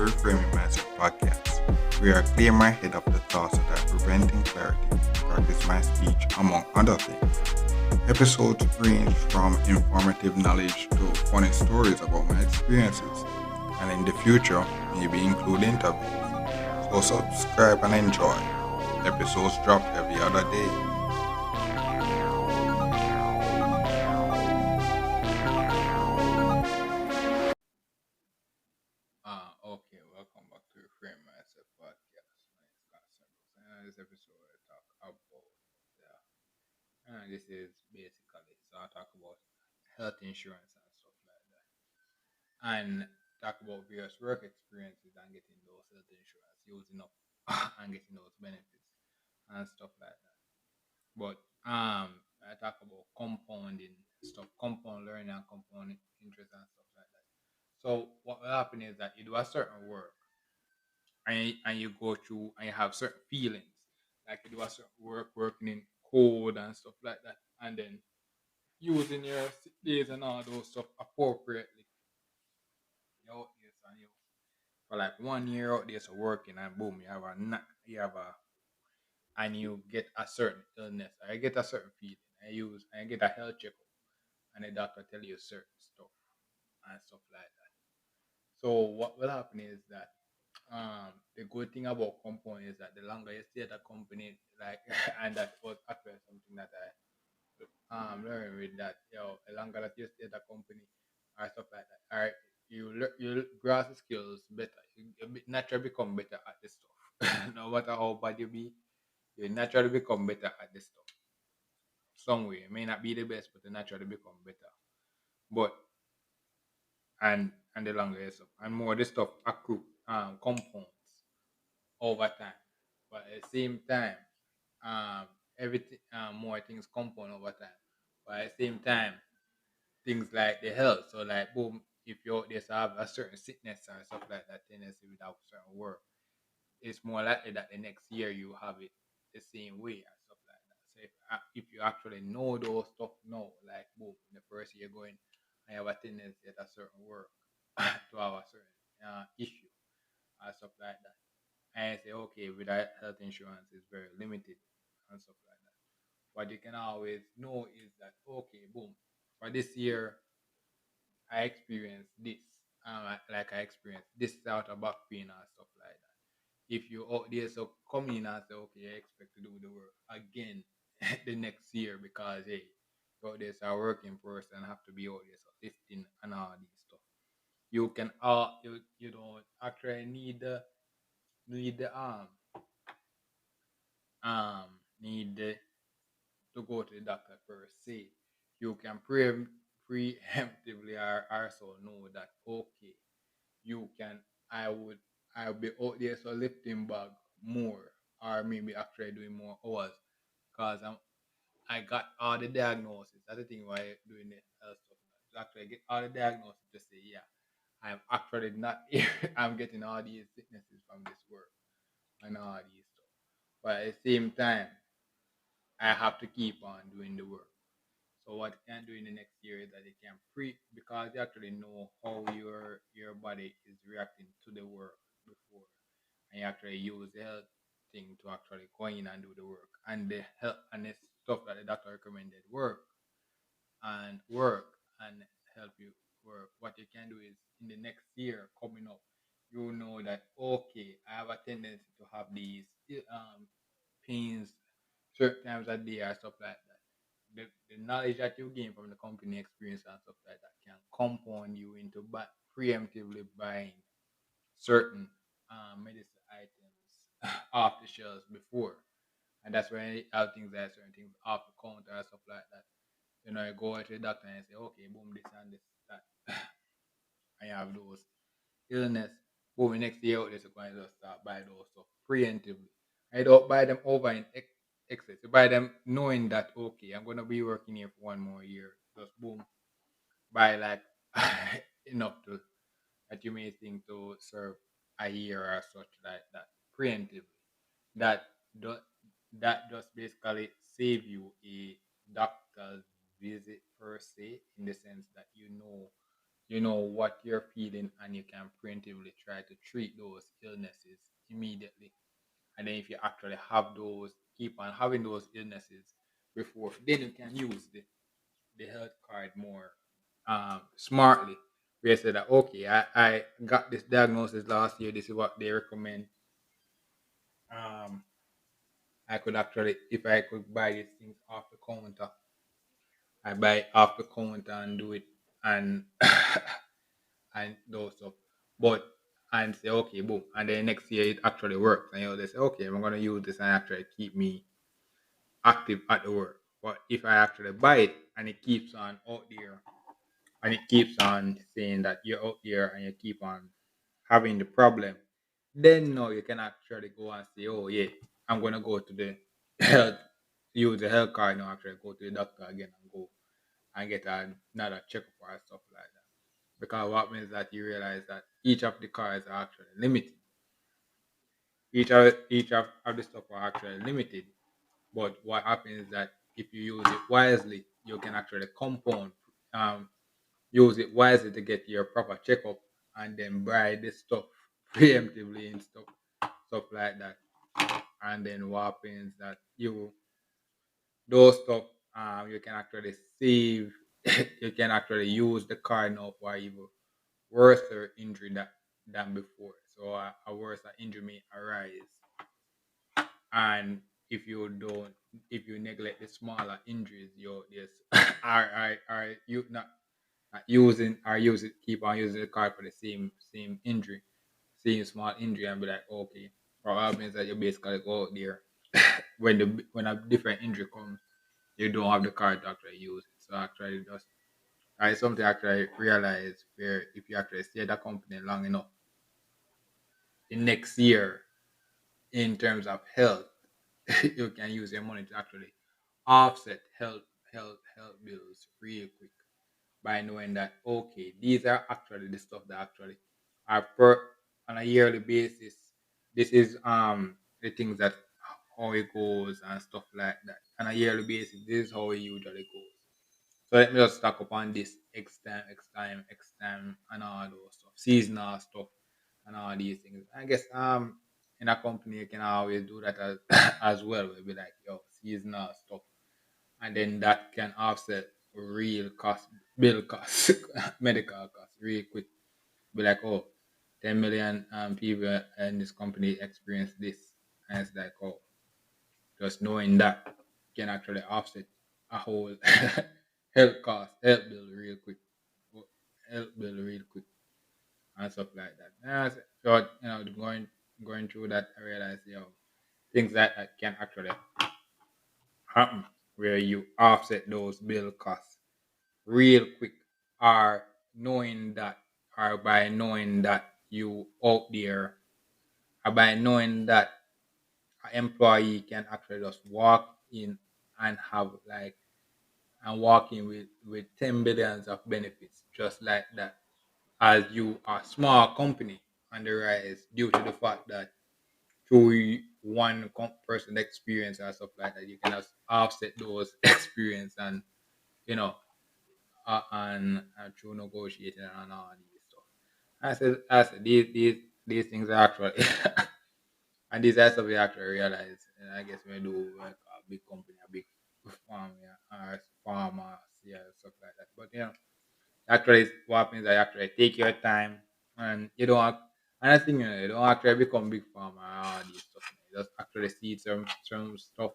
Reframing Mindset podcast, where I clear my head of the thoughts that are preventing clarity, practice my speech, among other things. Episodes range from informative knowledge to funny stories about my experiences, and in the future, maybe include interviews. So subscribe and enjoy. Episodes drop every other day. Okay, welcome back to Reframe Mindset podcast. My name is Carson Brooks, and in this episode, I talk about this is basically so I talk about health insurance and stuff like that, and talk about various work experiences and getting those health insurance, using up and getting those benefits and stuff like that. But I talk about compounding stuff, compound learning and compound interest and stuff like that. So what will happen is that you do a certain work and you go through and you have certain feelings. Like you do a certain work, working in code and stuff like that, and then using your sick days and all those stuff appropriately. You out there, son, you for like 1 year out there, so working and boom, you have a and you get a certain illness, or you get a certain feeling, and you get a health checkup, and the doctor tell you certain stuff and stuff like that. So what will happen is that the good thing about compound is that the longer you stay at a company, like and that was actually something that I learned with that, the longer that you stay at a company or stuff like that, all right, you grasp the skills better. You naturally become better at this stuff. No matter how bad you be, you naturally become better at this stuff. Some way, it may not be the best, but you naturally become better. But and the longer you stuff and more this stuff accrue compounds over time. But at the same time, um, everything more things compound over time. But at the same time, things like the health. So like boom, if you out there so have a certain sickness or stuff like that tendency without certain work, it's more likely that the next year you have it the same way and stuff like that. So if you actually know those stuff now, like boom, in the first year going, I have a tendency at a certain work to have a certain issue and stuff like that. And I say, okay, with that health insurance is very limited and stuff like that. What you can always know is that okay, boom, for this year I experienced this. Like I experienced this sort of back pain and stuff like that. If you out there so come in and say, okay, I expect to do the work again the next year because hey, you out there so a working person have to be out there so lifting and all these stuff. You can you don't actually need the um need to go to the doctor per se. You can preemptively also know that okay, you can I'll be out there so lifting bag more or maybe actually doing more hours because I got all the diagnosis. That's the thing why I'm doing the health stuff. To actually get all the diagnosis to say, yeah, I'm actually not here. I'm getting all these sicknesses from this work and all these stuff. But at the same time, I have to keep on doing the work. So what you can do in the next year is that you can because you actually know how your body is reacting to the work before, and you actually use the health thing to actually go in and do the work, and the help and the stuff that the doctor recommended work and help you work. What you can do is in the next year coming up, you know that okay, I have a tendency to have these pains certain times a day or stuff like that. The knowledge that you gain from the company experience and stuff like that can compound you into preemptively buying certain medicine items off the shelves before. And that's when you have things like certain things off the counter and stuff like that. You go to the doctor and say, okay, boom, this and this, that. I have those illness. Boom, the next year out there, so going to just start buy those stuff preemptively. I don't buy them over in excess. You buy them knowing that, okay, I'm going to be working here for 1 more year. Just boom, buy like enough to that you may think to serve a year or such like that preemptively. That do, that just basically save you a doctor's visit per se, in the sense that you know you know what you're feeling, and you can preemptively try to treat those illnesses immediately. And then if you actually have those, keep on having those illnesses before, then you can use the health card more smartly. Where you say that, okay, I got this diagnosis last year, this is what they recommend. Um, I could actually, if I could buy these things off the counter, I buy it off the counter and do it, and and those stuff. But and say okay, boom, and then next year it actually works, and they say okay, I'm gonna use this and actually keep me active at the work. But if I actually buy it and it keeps on out there, and it keeps on saying that you're out there and you keep on having the problem, then no, you can actually go and say, oh yeah, I'm gonna go to the health, use the health card now, actually go to the doctor again and go and get another checkup or stuff like that. Because what means that you realize that each of the cards are actually limited. Each of the stuff are actually limited. But what happens is that if you use it wisely, you can actually compound, um, use it wisely to get your proper checkup, and then buy this stuff preemptively and stuff like that. And then what happens that those stuff, you can actually save. You can actually use the card now for even worse injury than before. So a worse injury may arise, and if you don't, if you neglect the smaller injuries, you yes, are you not using, are using, keep on using the card for the same injury, same small injury, and be like, okay, what happens that you basically go out there when a different injury comes, you don't have the card to actually use it. So actually, just something I actually realize where if you actually stay at a company long enough, the next year in terms of health, you can use your money to actually offset health bills real quick by knowing that okay, these are actually the stuff that actually are per on a yearly basis. This is the things that how it goes and stuff like that. On a yearly basis, this is how it usually goes. So let me just talk upon this X time, and all those stuff, seasonal stuff, and all these things. I guess in a company you can always do that as as well. We'll be like yo seasonal stuff, and then that can offset real cost, bill costs, medical costs, real quick. Be like oh, 10 million people in this company experience this, and it's like oh, just knowing that can actually offset a whole health bill real quick, health bill real quick, and stuff like that. Yeah, so going through that, I realized things that can actually happen where you offset those bill costs real quick, are knowing that, or by knowing that you out there, or by knowing that an employee can actually just walk in and have like and walk in with 10 billions of benefits just like that, as you are a small company on the rise due to the fact that through one person experience and stuff like that, you can just offset those experience and you know and through negotiating and all these stuff. I said these things are actually and these are stuff we actually realize. And I guess when we do like a big company, a big farm, yeah, or farmers, yeah, stuff like that. But actually, what happens is that you actually take your time, and you don't. And I think you don't actually become big farmer and all these stuff. You just actually see some stuff,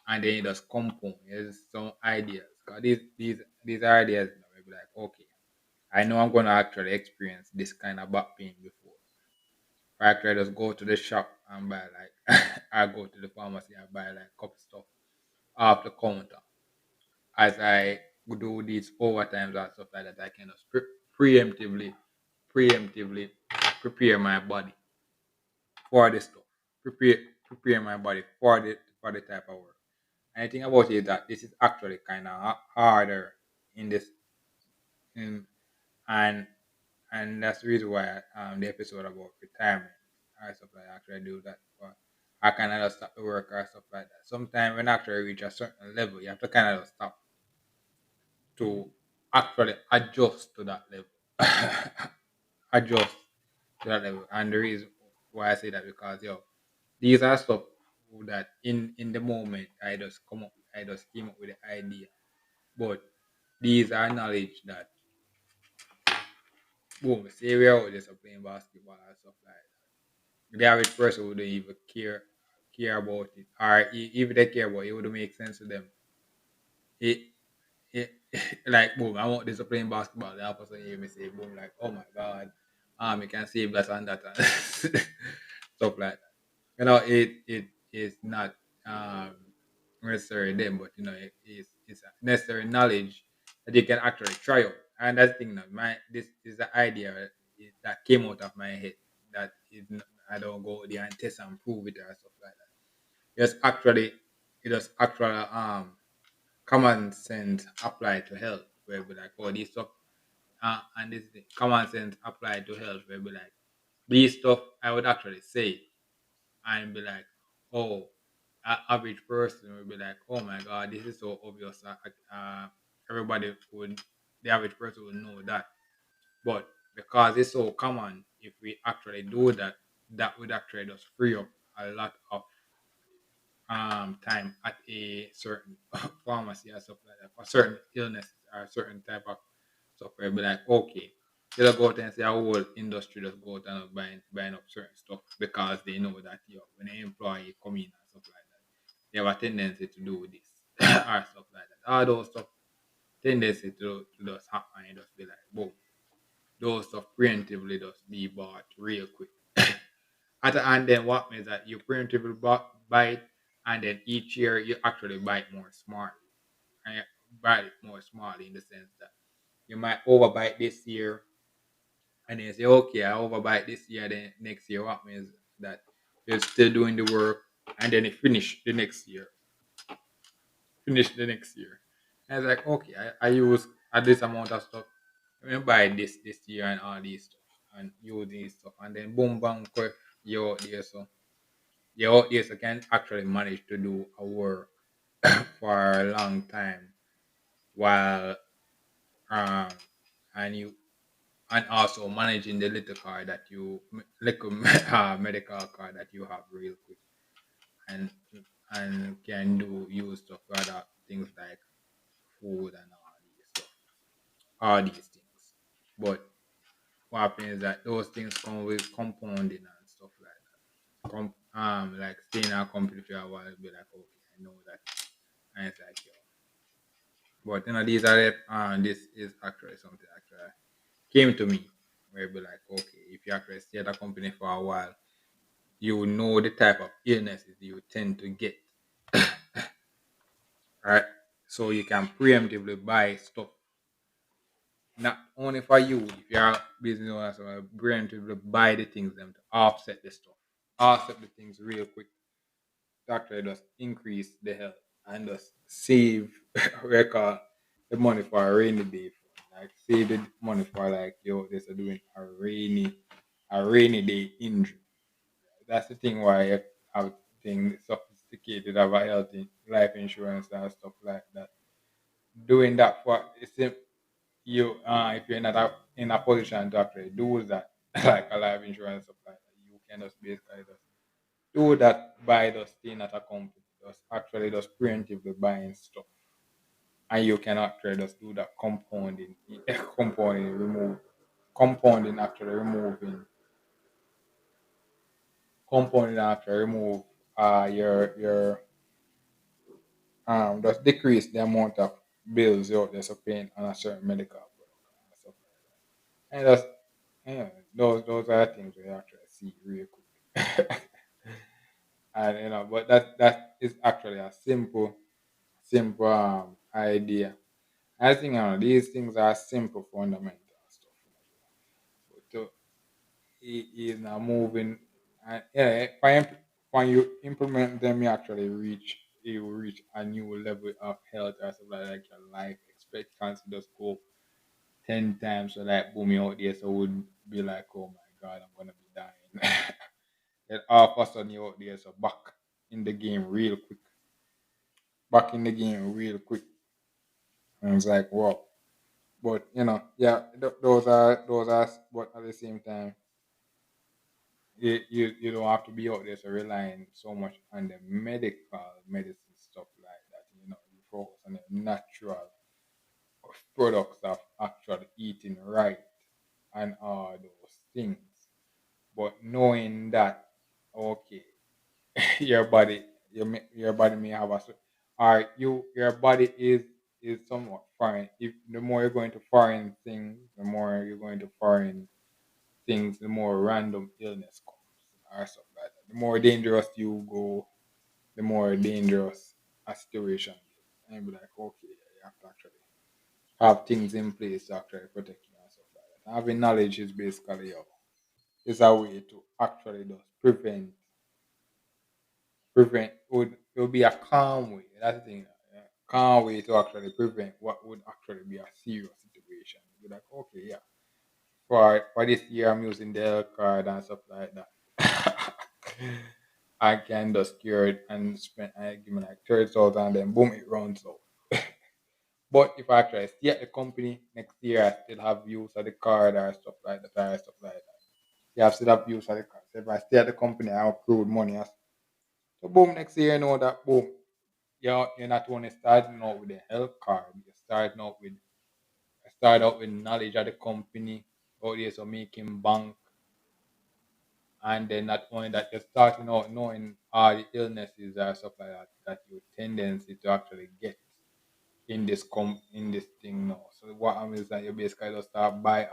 and then you just compound. There's some ideas. Cause these are ideas. Maybe like okay, I know I'm gonna actually experience this kind of back pain before. Or actually just go to the shop and buy like I go to the pharmacy and buy like couple stuff off the counter. As I do these overtimes and stuff like that, I can just preemptively prepare my body for this stuff. Prepare prepare my body for the type of work. And the thing about it is that this is actually kind of harder in this in, and that's the reason why the episode about retirement or stuff like that actually do that. But I kind of just stop the work or stuff like that. Sometimes when actually reach a certain level, you have to kind of stop to actually adjust to that level. Adjust to that level. And the reason why I say that because these are stuff that in the moment I just came up with the idea. But these are knowledge that boom, say we're out there playing basketball and stuff like that. The average person wouldn't even care about it. Or if they care about it, it wouldn't make sense to them. It it like boom, I want this to playing basketball. The opposite hear me say boom, like oh my god, you can save that and that and stuff like that. It is not um necessary then, but it's a necessary knowledge that you can actually try out. And that's the thing now. This is the idea that came out of my head that I don't go there and test and prove it or stuff like that. It is actually common sense applied to health, where we like, oh, this stuff, and this thing, common sense applied to health, where we like, these stuff, I would actually say, and be like, oh, average person would be like, oh my god, this is so obvious. Everybody would, the average person would know that, but because it's so common, if we actually do that, that would actually just free up a lot of time at a certain pharmacy or stuff like that for certain illnesses or certain type of stuff where be like, okay, they just go out and say a whole industry just go out and buying up certain stuff because they know that when an employee come in and stuff like that, they have a tendency to do this or stuff like that. All those stuff tendency to just happen and just be like, boom, those stuff preemptively just be bought real quick. And then what means that you preemptively buy it, and then each year you actually buy it more smartly. And you buy it more smartly in the sense that you might overbuy it this year, and then you say, okay, I overbuy it this year, then next year, what means that you're still doing the work, and then it finish the next year. And it's like, okay, I use this amount of stuff. Let me buy this year and all these stuff, and use these stuff, and then boom, bang, quick, you're out there. So your yes, I can actually manage to do a work for a long time while um and you and also managing the little car that little medical car that you have real quick and can do use stuff for other things like food and all these things. But what happens is that those things come with compounding and stuff like that. Like staying in a company for a while, be like, okay, I know that, and it's like, yo, but these are this is actually something actually came to me where it be like, okay, if you actually stay at a company for a while, you will know the type of illnesses you tend to get. Right? So you can preemptively buy stuff. Not only for you, if you're a business owner, so preemptively buy the things them to offset the stuff. Offset the things real quick. To actually just increase the health and just save record the money for a rainy day fund. Like save the money for like this are doing a rainy day injury. That's the thing why I think sophisticated about life insurance and stuff like that. Doing that for it's you if you're not in a position to actually do that like a life insurance stuff like that, you can just basically just do that by just staying at a company, just actually just preemptively buying stuff. And you can actually just do that compounding, compounding actually removing, compounding actually remove your just decrease the amount of bills you're out there so paying on a certain medical program and stuff like that. And that's those are things we actually see real quick. And but that is actually a simple idea. I think these things are simple fundamental stuff. But is now moving, and yeah, when you implement them, you reach a new level of health or something like your life expectancy just go 10 times. So like boom, you out there, so would be like, oh my god, I'm gonna be dying. Then all of a sudden you out there, so in the game real quick, back in the game real quick, and it's like, wow. But yeah, those are. But at the same time, you don't have to be out there so relying so much on the medical medicine stuff like that. You focus on the natural products of actually eating right and all those things. But knowing that, okay, your body, your body may have or your body is somewhat foreign. If the more you're going to foreign things, the more you're going to foreign things, the more random illness comes or stuff like that. The more dangerous you go, the more dangerous a situation is. And be like, okay, yeah, you have to actually have things in place to actually protect you and stuff like that. Having knowledge is basically is a way to actually just prevent it would be a calm way. That's the thing. Calm way to actually prevent what would actually be a serious situation. Be like, okay, yeah, for this year I'm using the health card and stuff like that. I can just cure it and spend I give me like 30,000 and then boom it runs out. But if I actually stay at the company next year, I still have use of the card or stuff like that or stuff like that. You have still have use of the card. So if I stay at the company, I accrued money. So boom, next year you know that boom, you're not only starting out with the health card, you start out with knowledge of the company, out there so making bank, and then not only that you're starting out knowing all the illnesses or stuff like that you tendency to actually get in this thing now. So what happens is that you basically just start buy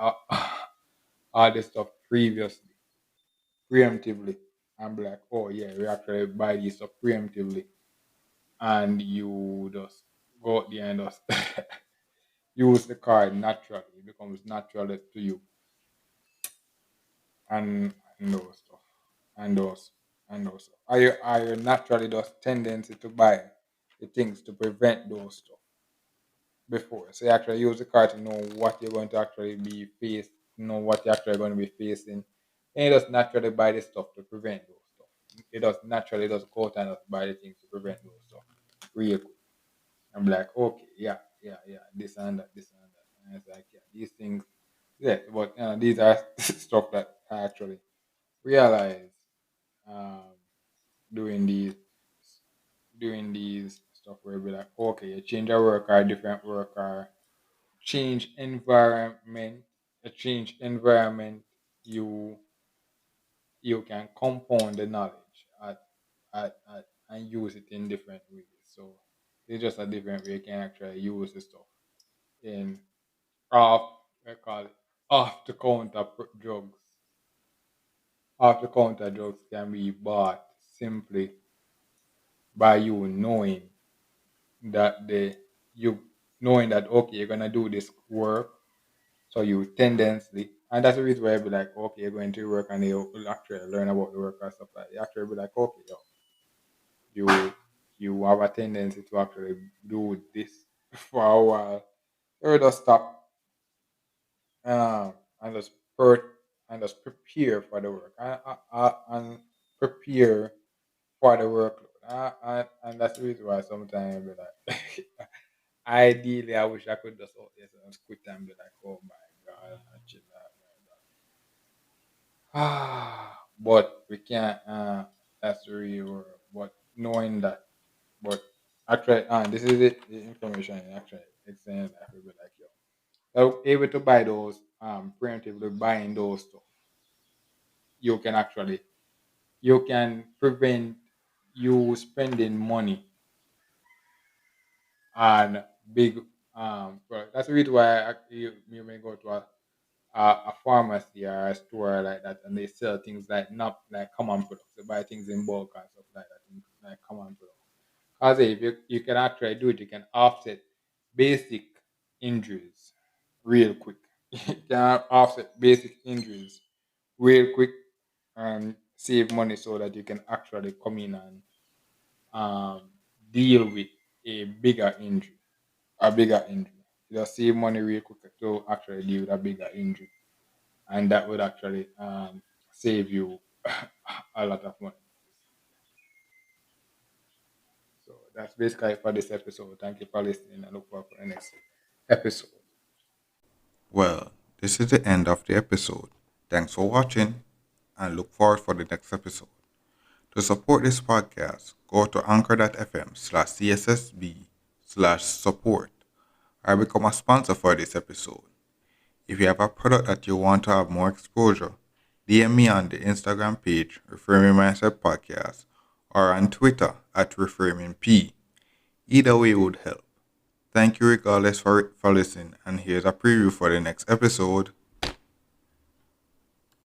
all this stuff preemptively, and be like, oh yeah, we actually buy this stuff preemptively, and you just go out there and just use the card naturally. It becomes natural to you, and those stuff, and those stuff. Are you naturally just tendency to buy the things to prevent those stuff before? So you actually use the card to know what you're going to actually be faced, know what you're actually going to be facing, and you just naturally buy the stuff to prevent those stuff. It does naturally just go out and just buy the things to prevent those stuff. Real quick. I'm like, okay, yeah, yeah, yeah, this and that, this and that. And it's like, yeah, these things, yeah, but these are stuff that I actually realize um, doing these stuff where we like, okay, you change a work or a different work or change environment, a change environment, you you can compound the knowledge and use it in different ways. So it's just a different way you can actually use the stuff in off, I call it off the counter drugs. Off the counter drugs can be bought simply by you that the you knowing that okay you're gonna do this work, so you tendency, and that's the reason why I be like okay you're going to work and you will actually learn about the work and stuff like that. You actually be like okay yo, you you have a tendency to actually do this for a while. You just stop and just prepare for the work and prepare for the workload. And that's the reason why sometimes I be like, ideally, I wish I could just out there and just quit and be like, oh my god, and chill out. But we can't. That's the real world. But knowing that, but actually, this is it. The information actually extending that we be like, yo, so able to buy those preemptively buying those stuff, you can actually you can prevent you spending money on big product. That's the reason why you may go to a pharmacy or a store like that and they sell things like not like common products. They buy things in bulk and stuff like that, like common products. Because if you can actually do it, you can offset basic injuries real quick. You can offset basic injuries real quick and save money so that you can actually come in and um, deal with a bigger injury. A bigger injury. You just save money real quick to actually deal with a bigger injury, and that would actually save you a lot of money. So that's basically it for this episode. Thank you for listening. I look forward for the next episode. This is the end of the episode. Thanks for watching and look forward for the next episode. To support this podcast, go to anchor.fm/cssb/support or become a sponsor for this episode. If you have a product that you want to have more exposure, DM me on the Instagram page Reframing Mindset Podcast or on Twitter at ReframingP. Either way would help. Thank you regardless for listening, and here's a preview for the next episode.